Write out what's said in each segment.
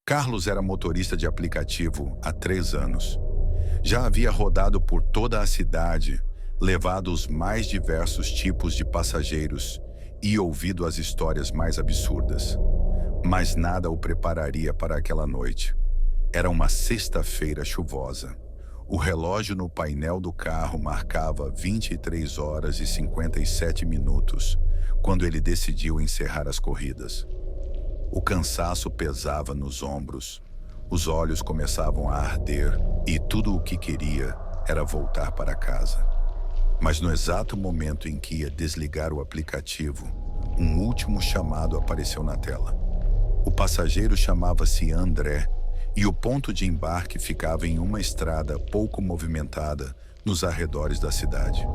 Carlos era motorista de aplicativo há 3 anos. Já havia rodado por toda a cidade, levado os mais diversos tipos de passageiros e ouvido as histórias mais absurdas. Mas nada o prepararia para aquela noite. Era uma sexta-feira chuvosa. O relógio no painel do carro marcava 23 horas e 57 minutos, quando ele decidiu encerrar as corridas. O cansaço pesava nos ombros, os olhos começavam a arder e tudo o que queria era voltar para casa. Mas no exato momento em que ia desligar o aplicativo, um último chamado apareceu na tela. O passageiro chamava-se André e o ponto de embarque ficava em uma estrada pouco movimentada nos arredores da cidade.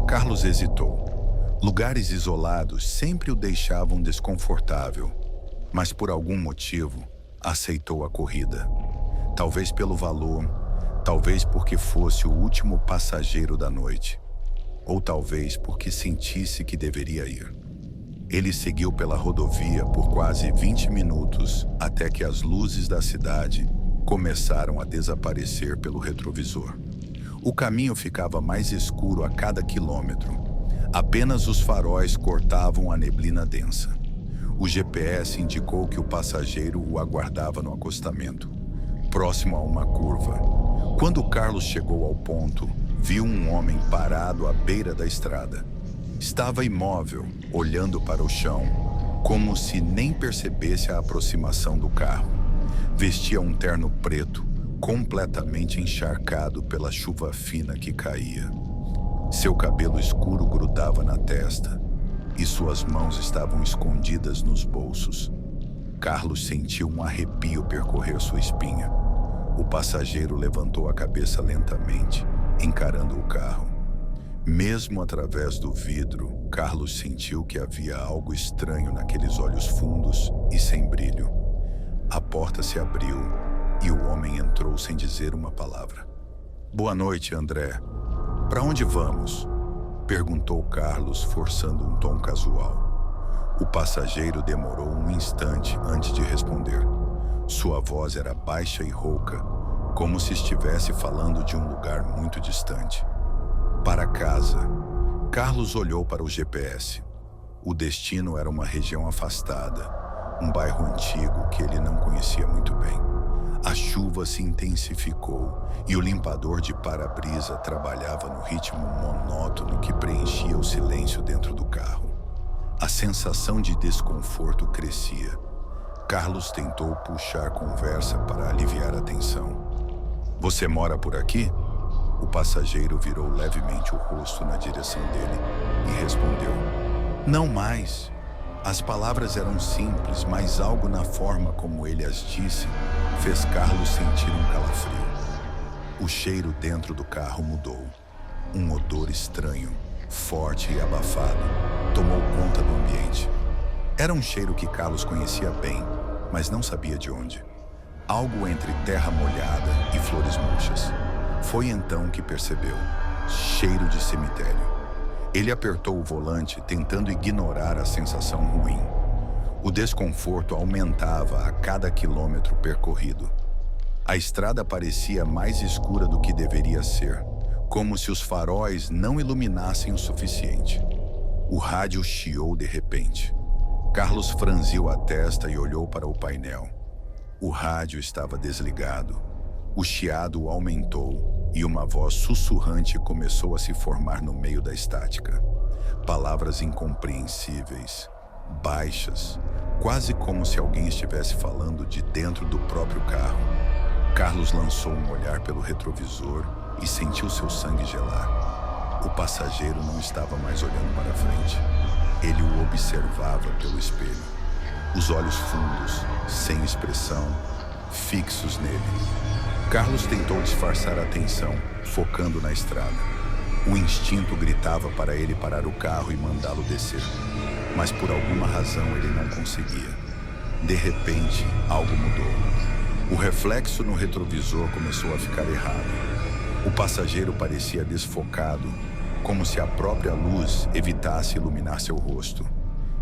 Carlos hesitou. Lugares isolados sempre o deixavam desconfortável, mas por algum motivo aceitou a corrida. Talvez pelo valor, talvez porque fosse o último passageiro da noite, ou talvez porque sentisse que deveria ir. Ele seguiu pela rodovia por quase 20 minutos até que as luzes da cidade começaram a desaparecer pelo retrovisor. O caminho ficava mais escuro a cada quilômetro. Apenas os faróis cortavam a neblina densa. O GPS indicou que o passageiro o aguardava no acostamento, próximo a uma curva. Quando Carlos chegou ao ponto, viu um homem parado à beira da estrada. Estava imóvel, olhando para o chão, como se nem percebesse a aproximação do carro. Vestia um terno preto, completamente encharcado pela chuva fina que caía. Seu cabelo escuro grudava na testa e suas mãos estavam escondidas nos bolsos. Carlos sentiu um arrepio percorrer sua espinha. O passageiro levantou a cabeça lentamente, encarando o carro. Mesmo através do vidro, Carlos sentiu que havia algo estranho naqueles olhos fundos e sem brilho. A porta se abriu e o homem entrou sem dizer uma palavra. "Boa noite, André. Para onde vamos?" perguntou Carlos, forçando um tom casual. O passageiro demorou um instante antes de responder. Sua voz era baixa e rouca, como se estivesse falando de um lugar muito distante. "Para casa." Carlos olhou para o GPS. O destino era uma região afastada, um bairro antigo que ele não conhecia muito bem. A chuva se intensificou e o limpador de para-brisa trabalhava no ritmo monótono que preenchia o silêncio dentro do carro. A sensação de desconforto crescia. Carlos tentou puxar conversa para aliviar a tensão. "Você mora por aqui?" O passageiro virou levemente o rosto na direção dele e respondeu: "Não mais." As palavras eram simples, mas algo na forma como ele as disse fez Carlos sentir um calafrio. O cheiro dentro do carro mudou. Um odor estranho, forte e abafado, tomou conta do ambiente. Era um cheiro que Carlos conhecia bem, mas não sabia de onde. Algo entre terra molhada e flores murchas. Foi então que percebeu: cheiro de cemitério. Ele apertou o volante, tentando ignorar a sensação ruim. O desconforto aumentava a cada quilômetro percorrido. A estrada parecia mais escura do que deveria ser, como se os faróis não iluminassem o suficiente. O rádio chiou de repente. Carlos franziu a testa e olhou para o painel. O rádio estava desligado. O chiado aumentou e uma voz sussurrante começou a se formar no meio da estática. Palavras incompreensíveis, baixas, quase como se alguém estivesse falando de dentro do próprio carro. Carlos lançou um olhar pelo retrovisor e sentiu seu sangue gelar. O passageiro não estava mais olhando para frente. Ele o observava pelo espelho. Os olhos fundos, sem expressão, fixos nele. Carlos tentou disfarçar a atenção, focando na estrada. O instinto gritava para ele parar o carro e mandá-lo descer. Mas por alguma razão ele não conseguia. De repente, algo mudou. O reflexo no retrovisor começou a ficar errado. O passageiro parecia desfocado, como se a própria luz evitasse iluminar seu rosto.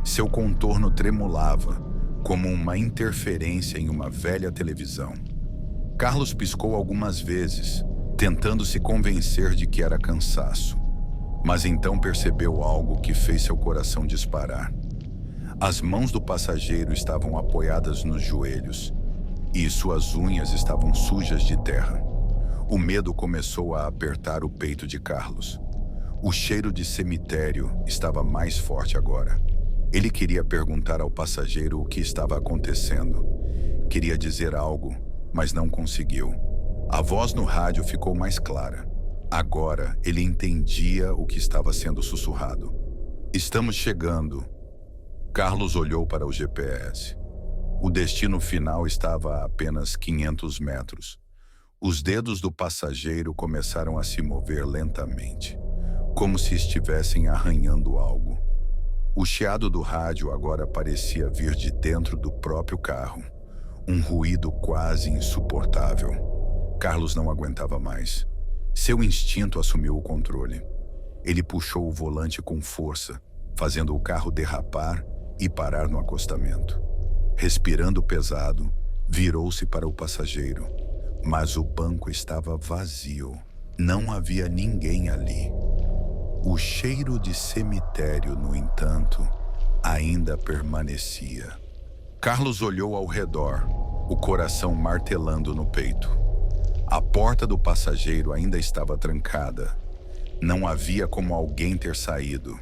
Seu contorno tremulava, como uma interferência em uma velha televisão. Carlos piscou algumas vezes, tentando se convencer de que era cansaço. Mas então percebeu algo que fez seu coração disparar. As mãos do passageiro estavam apoiadas nos joelhos e suas unhas estavam sujas de terra. O medo começou a apertar o peito de Carlos. O cheiro de cemitério estava mais forte agora. Ele queria perguntar ao passageiro o que estava acontecendo. Queria dizer algo, mas não conseguiu. A voz no rádio ficou mais clara. Agora ele entendia o que estava sendo sussurrado. Estamos chegando. Carlos olhou para o GPS. O destino final estava a apenas 500 metros. Os dedos do passageiro começaram a se mover lentamente, como se estivessem arranhando algo. O chiado do rádio agora parecia vir de dentro do próprio carro. Um ruído quase insuportável. Carlos não aguentava mais. Seu instinto assumiu o controle. Ele puxou o volante com força, fazendo o carro derrapar e parar no acostamento. Respirando pesado, virou-se para o passageiro, mas o banco estava vazio. Não havia ninguém ali. O cheiro de cemitério, no entanto, ainda permanecia. Carlos olhou ao redor, o coração martelando no peito. A porta do passageiro ainda estava trancada. Não havia como alguém ter saído.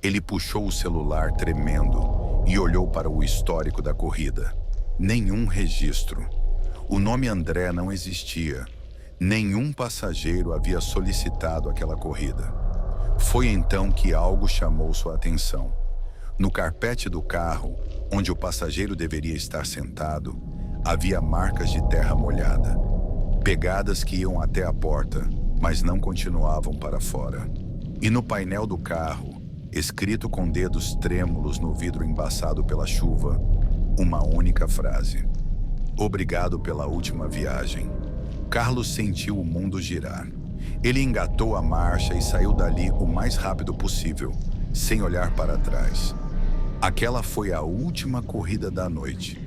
Ele puxou o celular tremendo e olhou para o histórico da corrida. Nenhum registro. O nome André não existia. Nenhum passageiro havia solicitado aquela corrida. Foi então que algo chamou sua atenção. No carpete do carro, onde o passageiro deveria estar sentado, havia marcas de terra molhada. Pegadas que iam até a porta, mas não continuavam para fora. E no painel do carro, escrito com dedos trêmulos no vidro embaçado pela chuva, uma única frase: "Obrigado pela última viagem." Carlos sentiu o mundo girar. Ele engatou a marcha e saiu dali o mais rápido possível, sem olhar para trás. Aquela foi a última corrida da noite.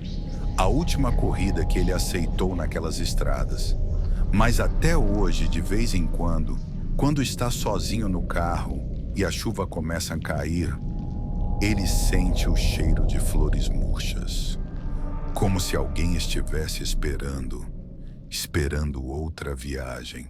A última corrida que ele aceitou naquelas estradas. Mas até hoje, de vez em quando está sozinho no carro e a chuva começa a cair, ele sente o cheiro de flores murchas. Como se alguém estivesse esperando outra viagem.